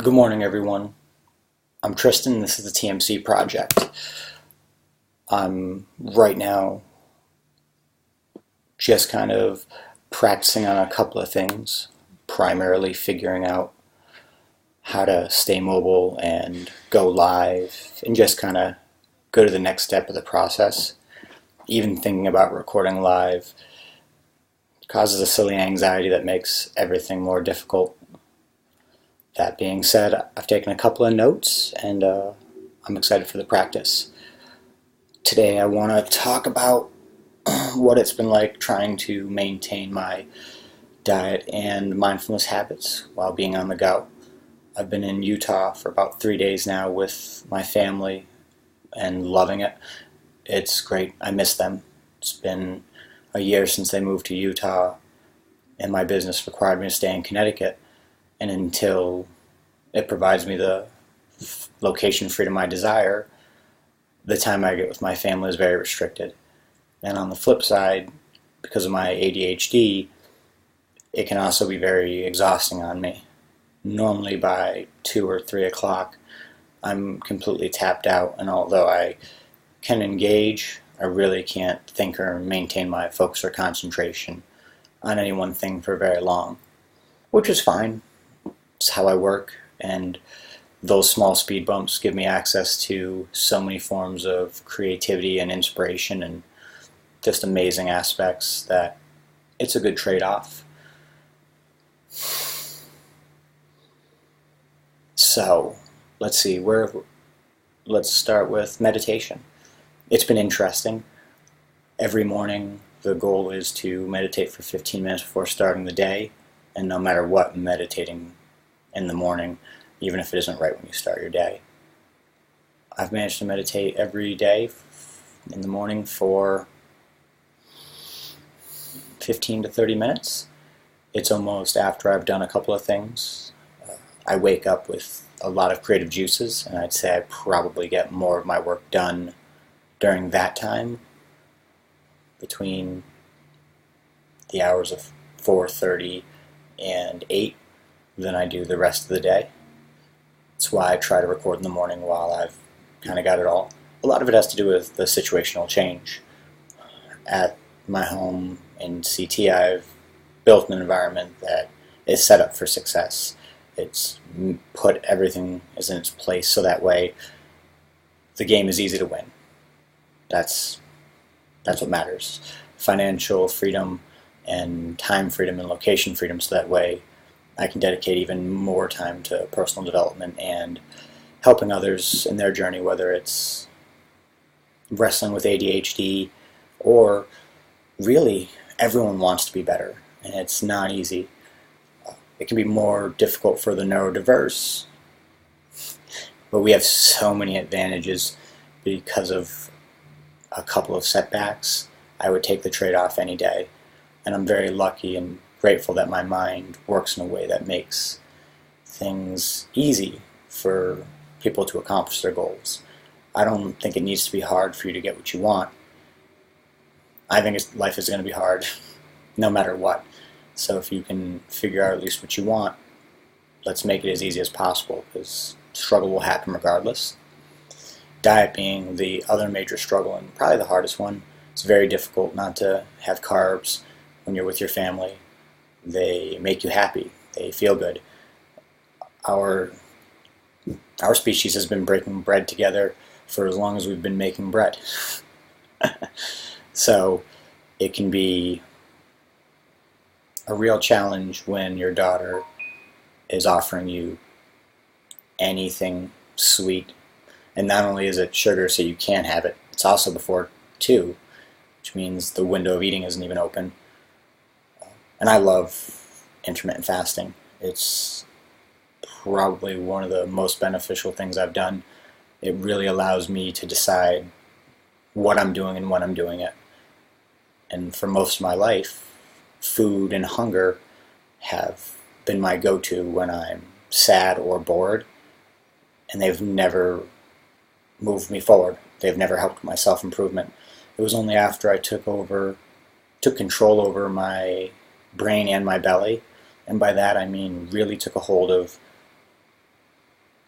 Good morning, everyone. I'm Tristan. This is the TMC Project. I'm right now just kind of practicing on a couple of things, primarily figuring out how to stay mobile and go live and just kind of go to the next step of the process. Even thinking about recording live causes a silly anxiety that makes everything more difficult. That being said, I've taken a couple of notes and I'm excited for the practice. Today I want to talk about what it's been like trying to maintain my diet and mindfulness habits while being on the go. I've been in Utah for about 3 days now with my family and loving it. It's great. I miss them. It's been a year since they moved to Utah, and my business required me to stay in Connecticut. And until it provides me the location freedom I desire, the time I get with my family is very restricted. And on the flip side, because of my ADHD, it can also be very exhausting on me. Normally by 2 or 3 o'clock, I'm completely tapped out, and although I can engage, I really can't think or maintain my focus or concentration on any one thing for very long, which is fine. It's how I work, and those small speed bumps give me access to so many forms of creativity and inspiration and just amazing aspects that it's a good trade-off. So, let's see, let's start with meditation. It's been interesting. Every morning the goal is to meditate for 15 minutes before starting the day, and no matter what, meditating in the morning, even if it isn't right when you start your day. I've managed to meditate every day in the morning for 15 to 30 minutes. It's almost after I've done a couple of things. I wake up with a lot of creative juices, and I'd say I probably get more of my work done during that time, between the hours of 4:30 and 8, than I do the rest of the day. That's why I try to record in the morning while I've kind of got it all. A lot of it has to do with the situational change. At my home in CT, I've built an environment that is set up for success. It's put everything is in its place so that way the game is easy to win. That's what matters. Financial freedom and time freedom and location freedom, so that way I can dedicate even more time to personal development and helping others in their journey, whether it's wrestling with ADHD or really everyone wants to be better, and it's not easy. It can be more difficult for the neurodiverse, but we have so many advantages because of a couple of setbacks. I would take the trade-off any day, and I'm very lucky and grateful that my mind works in a way that makes things easy for people to accomplish their goals. I don't think it needs to be hard for you to get what you want. I think life is going to be hard no matter what. So if you can figure out at least what you want, let's make it as easy as possible, because struggle will happen regardless. Diet being the other major struggle, and probably the hardest one. It's very difficult not to have carbs when you're with your family. They make you happy. They feel good. Our species has been breaking bread together for as long as we've been making bread. So it can be a real challenge when your daughter is offering you anything sweet. And not only is it sugar so you can't have it, it's also before 2, which means the window of eating isn't even open. And I love intermittent fasting. It's probably one of the most beneficial things I've done. It really allows me to decide what I'm doing and when I'm doing it. And for most of my life, food and hunger have been my go-to when I'm sad or bored, and they've never moved me forward. They've never helped my self-improvement. It was only after I took control over my brain and my belly, and by that I mean really took a hold of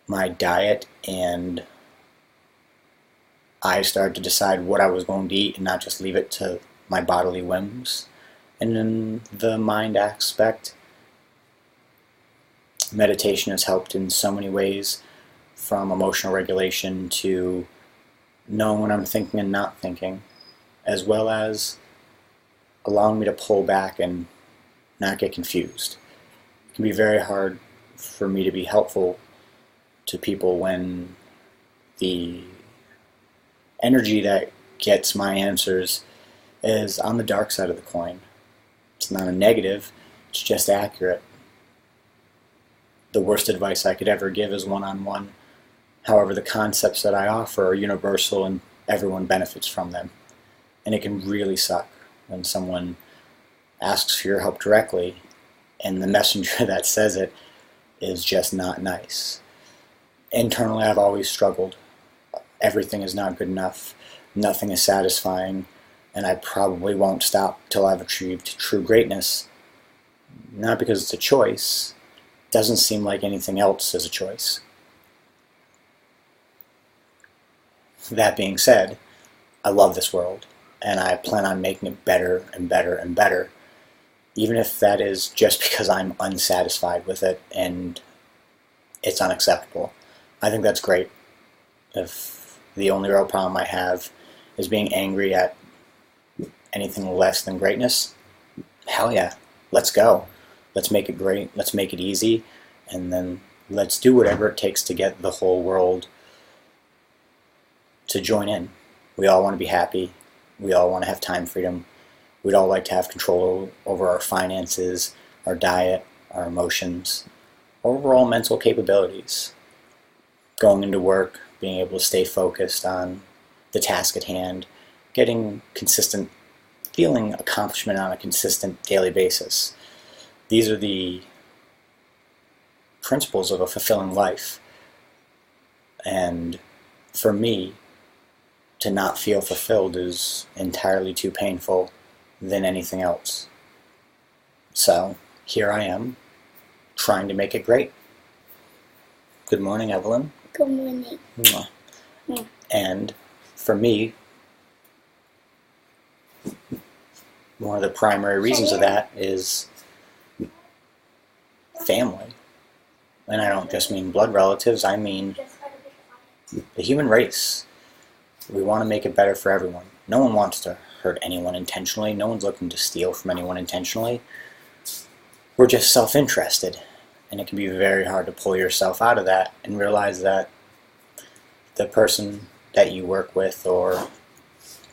my diet, and I started to decide what I was going to eat and not just leave it to my bodily whims. And in the mind aspect, meditation has helped in so many ways, from emotional regulation to knowing when I'm thinking and not thinking, as well as allowing me to pull back and not get confused. It can be very hard for me to be helpful to people when the energy that gets my answers is on the dark side of the coin. It's not a negative, it's just accurate. The worst advice I could ever give is one-on-one. However, the concepts that I offer are universal and everyone benefits from them. And it can really suck when someone asks for your help directly and the messenger that says it is just not nice. Internally, I've always struggled. Everything is not good enough. Nothing is satisfying. And I probably won't stop till I've achieved true greatness. Not because it's a choice. It doesn't seem like anything else is a choice. That being said, I love this world, and I plan on making it better and better and better, even if that is just because I'm unsatisfied with it and it's unacceptable. I think that's great. If the only real problem I have is being angry at anything less than greatness, hell yeah, let's go. Let's make it great, let's make it easy, and then let's do whatever it takes to get the whole world to join in. We all want to be happy. We all want to have time freedom. We'd all like to have control over our finances, our diet, our emotions, overall mental capabilities. Going into work, being able to stay focused on the task at hand, getting consistent, feeling accomplishment on a consistent daily basis. These are the principles of a fulfilling life. And for me, to not feel fulfilled is entirely too painful than anything else. So here I am, trying to make it great. Good morning, Evelyn. Good morning. Mwah. And for me, one of the primary reasons of that is family. And I don't just mean blood relatives, I mean the human race. We want to make it better for everyone. No one wants to hurt anyone intentionally. No one's looking to steal from anyone intentionally. We're just self-interested. And it can be very hard to pull yourself out of that and realize that the person that you work with, or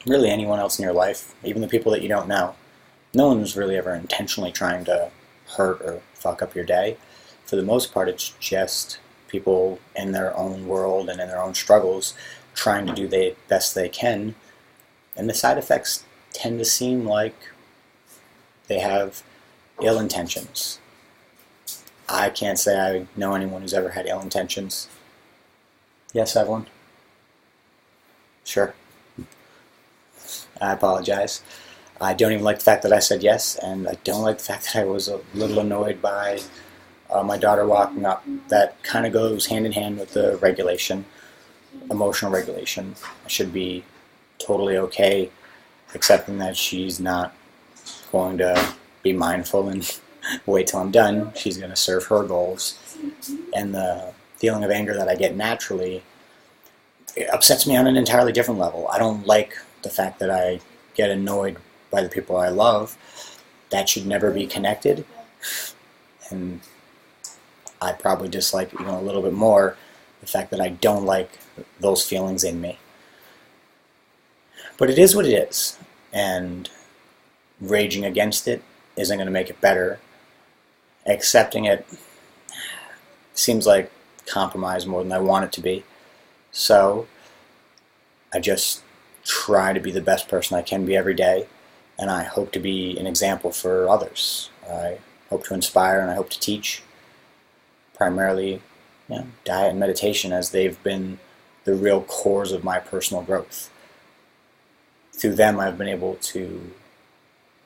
really anyone else in your life, even the people that you don't know, no one's really ever intentionally trying to hurt or fuck up your day. For the most part, it's just people in their own world and in their own struggles trying to do the best they can, and the side effects tend to seem like they have ill intentions. I can't say I know anyone who's ever had ill intentions. Yes, Evelyn? Sure. I apologize. I don't even like the fact that I said yes, and I don't like the fact that I was a little annoyed by my daughter walking up. That kind of goes hand in hand with the regulation. Emotional regulation. I should be totally okay accepting that she's not going to be mindful and wait till I'm done. She's going to serve her goals. And the feeling of anger that I get naturally, it upsets me on an entirely different level. I don't like the fact that I get annoyed by the people I love. That should never be connected. And I probably dislike even a little bit more the fact that I don't like those feelings in me. But it is what it is, and raging against it isn't going to make it better. Accepting it seems like compromise more than I want it to be. So I just try to be the best person I can be every day, and I hope to be an example for others. I hope to inspire and I hope to teach, primarily diet and meditation, as they've been the real cores of my personal growth. Through them, I've been able to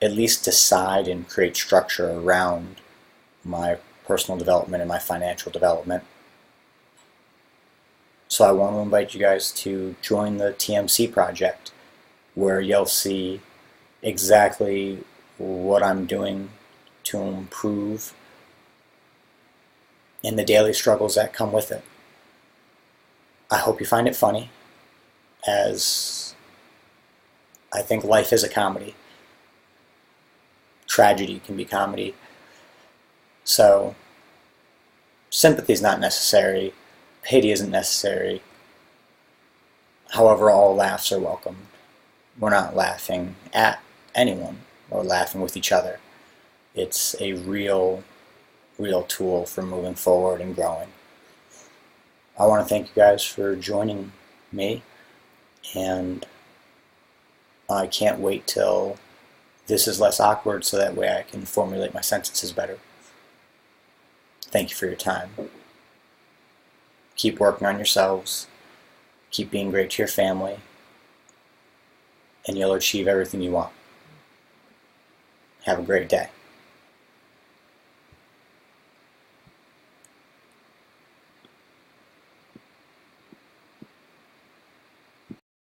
at least decide and create structure around my personal development and my financial development. So I want to invite you guys to join the TMC Project, where you'll see exactly what I'm doing to improve and the daily struggles that come with it. I hope you find it funny, as I think life is a comedy. Tragedy can be comedy. So sympathy is not necessary. Pity isn't necessary. However, all laughs are welcome. We're not laughing at anyone. We're laughing with each other. It's a real tool for moving forward and growing. I want to thank you guys for joining me, and I can't wait till this is less awkward so that way I can formulate my sentences better. Thank you for your time. Keep working on yourselves. Keep being great to your family, and you'll achieve everything you want. Have a great day.